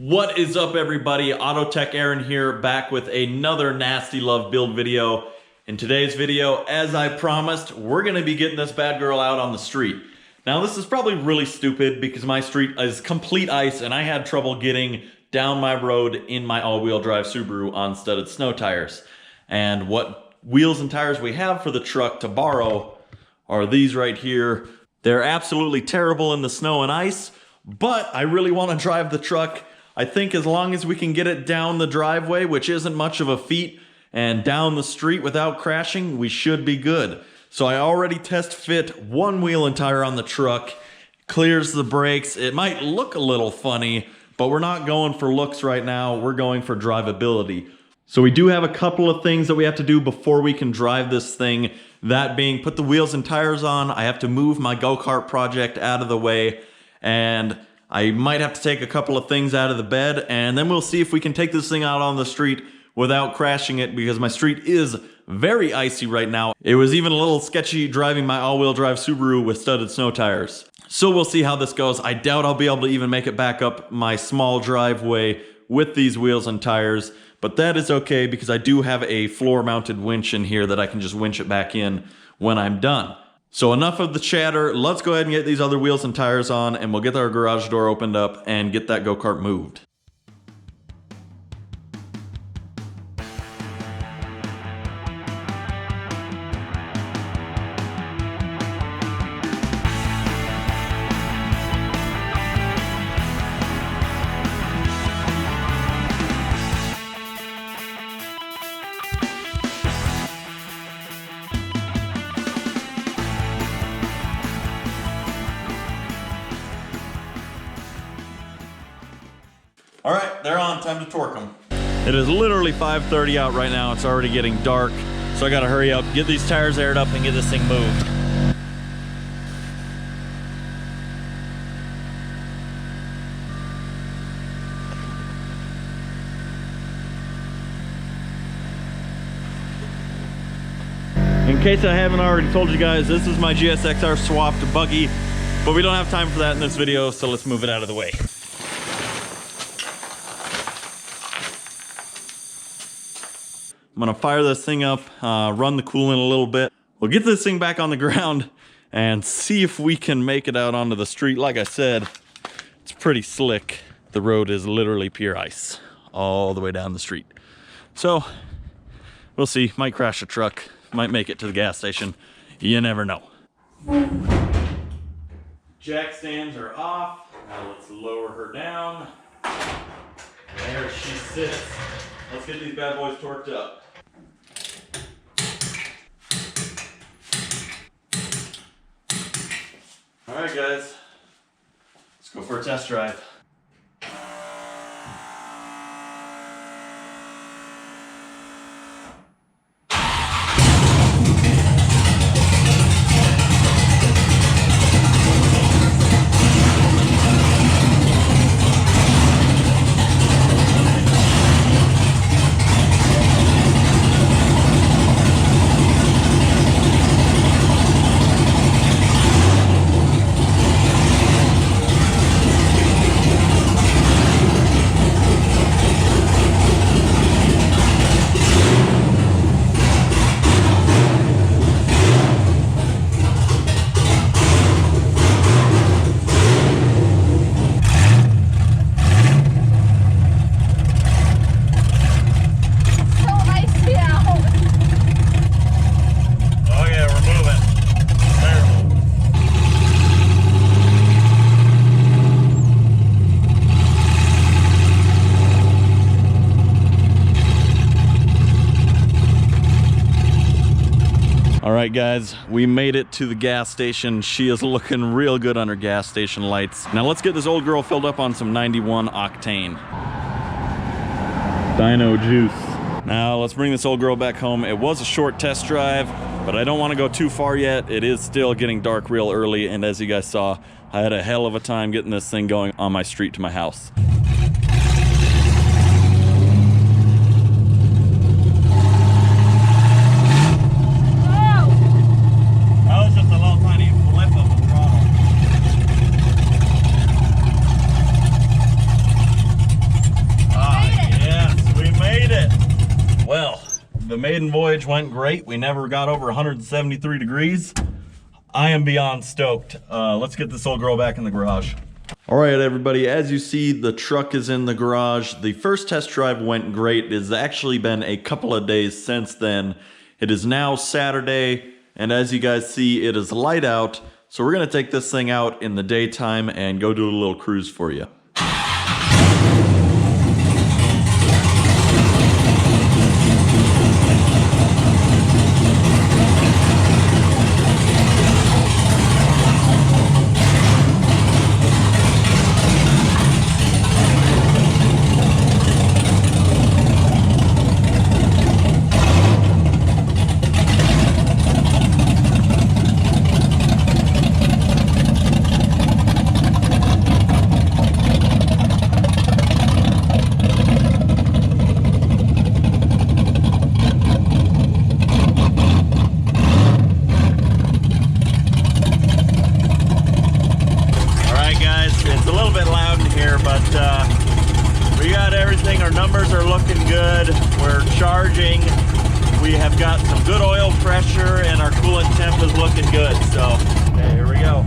What is up, everybody? Autotech Aaron here, back with another Nasty Love build video. In today's video, as I promised, we're gonna be getting this bad girl out on the street. Now this is probably really stupid because my street is complete ice and I had trouble getting down my road in my all-wheel drive Subaru on studded snow tires. And what wheels and tires we have for the truck to borrow are these right here. They're absolutely terrible in the snow and ice, but I really want to drive the truck. I think as long as we can get it down the driveway, which isn't much of a feat, and down the street without crashing, we should be good. So I already test fit one wheel and tire on the truck, clears the brakes. It might look a little funny, but we're not going for looks right now. We're going for drivability. So we do have a couple of things that we have to do before we can drive this thing. That being, put the wheels and tires on. I have to move my go-kart project out of the way, and I might have to take a couple of things out of the bed, and then we'll see if we can take this thing out on the street without crashing it, because my street is very icy right now. It was even a little sketchy driving my all-wheel drive Subaru with studded snow tires. So we'll see how this goes. I doubt I'll be able to even make it back up my small driveway with these wheels and tires, but that is okay because I do have a floor-mounted winch in here that I can just winch it back in when I'm done. So enough of the chatter, let's go ahead and get these other wheels and tires on, and we'll get our garage door opened up and get that go-kart moved. All right, they're on, time to torque them. It is literally 5:30 out right now. It's already getting dark, so I gotta hurry up, get these tires aired up and get this thing moved. In case I haven't already told you guys, this is my GSXR swapped buggy, but we don't have time for that in this video, so let's move it out of the way. I'm gonna fire this thing up, run the coolant a little bit. We'll get this thing back on the ground and see if we can make it out onto the street. Like I said, it's pretty slick. The road is literally pure ice all the way down the street. So we'll see, might crash a truck, might make it to the gas station. You never know. Jack stands are off. Now let's lower her down. There she sits. Let's get these bad boys torqued up. All right, guys, let's go for a test drive. All right, guys, we made it to the gas station. She is looking real good on her gas station lights. Now let's get this old girl filled up on some 91 octane. Dino juice. Now let's bring this old girl back home. It was a short test drive, but I don't want to go too far yet. It is still getting dark real early, and as you guys saw, I had a hell of a time getting this thing going on my street to my house. the maiden voyage went great. We never got over 173 degrees. I am beyond stoked. Let's get this old girl back in the garage. All right, everybody, as you see, the truck is in the garage. The first test drive went great. It has actually been a couple of days since then. It is now Saturday, and as you guys see, it is light out. So we're gonna take this thing out in the daytime and go do a little cruise for you. We got everything. Our numbers are looking good. We're charging. We have got some good oil pressure and our coolant temp is looking good. So, okay, here we go.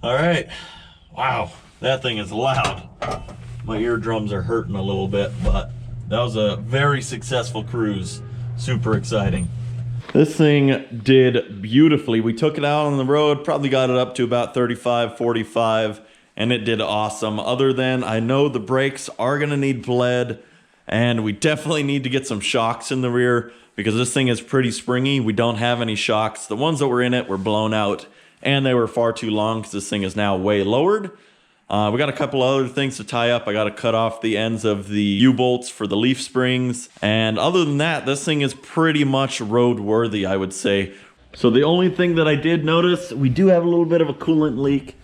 All right, wow, that thing is loud. My eardrums are hurting a little bit, but that was a very successful cruise. Super exciting. This thing did beautifully. We took it out on the road, probably got it up to about 35, 45, and it did awesome. Other than, I know the brakes are gonna need bled, and we definitely need to get some shocks in the rear because this thing is pretty springy. We don't have any shocks. The ones that were in it were blown out, and they were far too long because this thing is now way lowered. We got a couple other things to tie up. I got to cut off the ends of the U-bolts for the leaf springs. And other than that, this thing is pretty much roadworthy, I would say. So the only thing that I did notice, we do have a little bit of a coolant leak.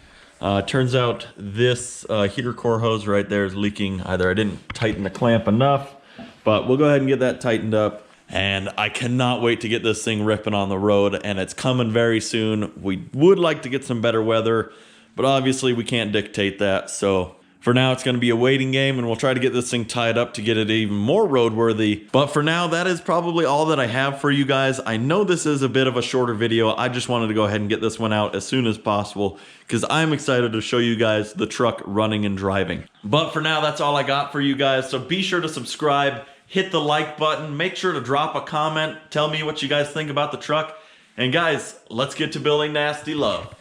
Turns out this heater core hose right there is leaking. Either I didn't tighten the clamp enough, but we'll go ahead and get that tightened up. And I cannot wait to get this thing ripping on the road, and it's coming very soon. We would like to get some better weather, but obviously we can't dictate that. So for now, it's going to be a waiting game, and we'll try to get this thing tied up to get it even more roadworthy. But for now, that is probably all that I have for you guys. I know this is a bit of a shorter video. I just wanted to go ahead and get this one out as soon as possible because I'm excited to show you guys the truck running and driving. But for now, that's all I got for you guys. So be sure to subscribe. Hit the like button, make sure to drop a comment, tell me what you guys think about the truck, and guys, let's get to building nasty love.